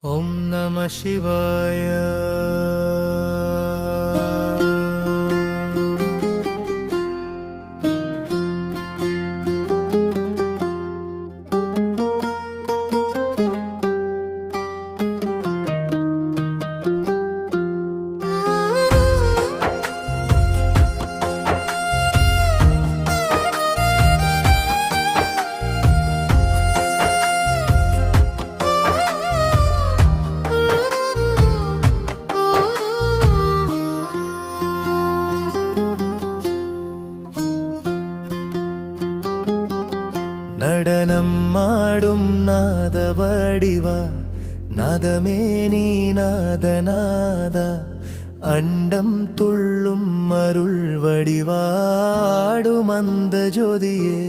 ஓம் நம சிவாய. நடனம் ஆடும் நாத வடிவா, நாதமே நீ நாதநாதா, அண்டம் துள்ளும் அருள் வடிவாடும் அந்த ஜோதியே.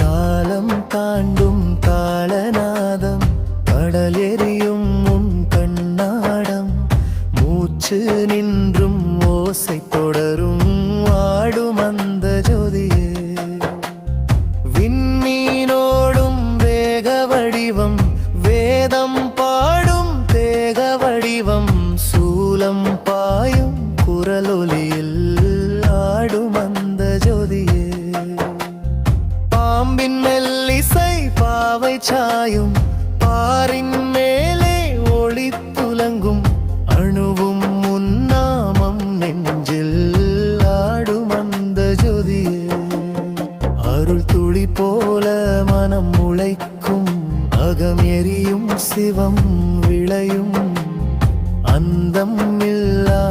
காலம் தாண்டும் தாளநாதம், கடல் எரியும் உன் கண்ணாடம், மூச்சு நின்றும் ஓசை தொடரும் ஆடும் அந்த ஜோதியே. விண்மீனோடும் வேக வடிவம், வேதம் பாடும் தேக வடிவம், சூலம் பாயும் குரலொலியில் ஆடும் அந்த ஜோதியே. பாம்பின் மெல்லிசை பாவை சாயும், பாரின் மேலே ஒளி துலங்கும், அணுவும் முன்னாமம் நெஞ்சில் ஆடும் அந்த ஜோதியே. அருள் துளி போல மனம் முளைக்கும், அகம் எரியும் சிவம் விளையும், அந்தம் இல்லா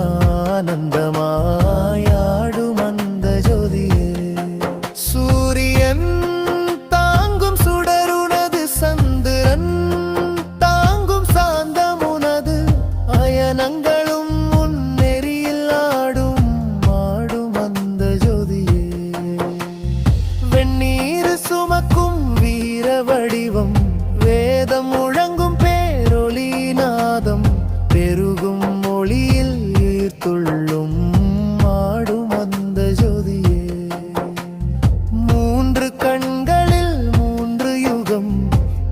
ஆனந்தமாயாடும் அந்த ஜோதியே. சூரியன் தாங்கும் சுடருனது, சந்திரன் தாங்கும் சாந்தமுனது, அயனங்களும் முன்னெறியில் ஆடும் ஆடும் அந்த ஜோதியே. வெந்நீர் சுமக்கும் வீர வடிவம், வேதம் முழங்கும் பேரொலி நாதம், பெருகும் மொழியில் ஈர்த்துள்ளும் ஆடும் அந்த ஜோதியே. மூன்று கண்களில் மூன்று யுகம்,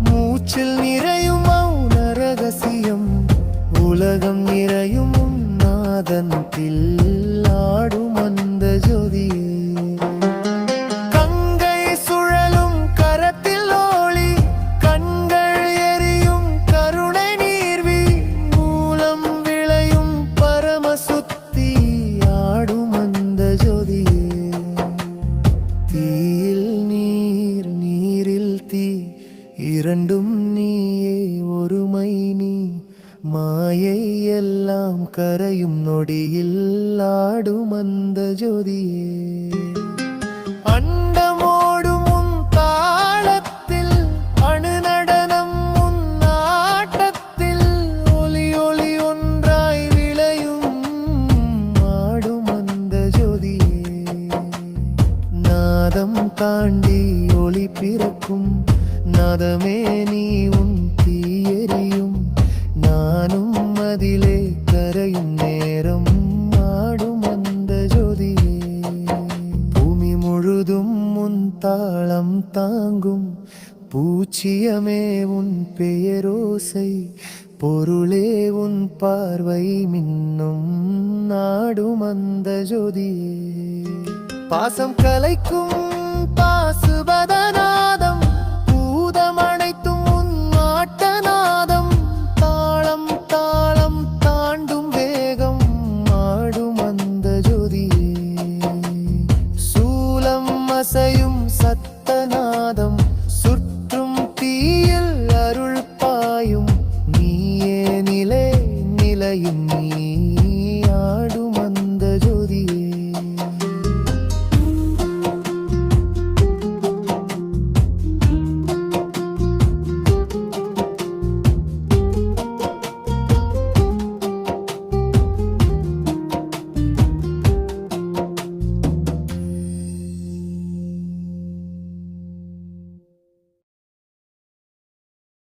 மூச்சில் நிறையும் மௌன ரகசியம், உலகம் நிறையும் நாதத்தில் ஆடும் அந்த ஜோதியே. கங்கை சுழலும் கரத்தில் ஒளி, கண்கள் எரியும் கருணை நீர்வி, மூலம் விளையும் பரமசுத்தி ஆடும் அந்த ஜோதியே. தீயில் நீர் நீரில் தீ, இரண்டும் நீயே ஒருமை நீ, மாயை எல்லாம் கரையும் நொடியில் ஆடும் அந்த ஜோதியே. அண்டமோடும் உன் தாளத்தில், அணு நடனம் உன் ஆட்டத்தில், ஒலி ஒலி ஒன்றாய் விளையும் ஆடும் அந்த ஜோதியே. நாதம் தாண்டி ஒளி பிறக்கும், நாதமே நீ உன் தீயெறியும், நானும் அதிலே கரையும் நேரம் ஆடும் அந்த ஜோதியே. பூமி முழுதும் உன் தாளம் தாங்கும், பூச்சியமே உன் பெயரோசை, பொருளே உன் பார்வை மின்னும் நாடும் அந்த ஜோதியே. பாசம் கலைக்கும்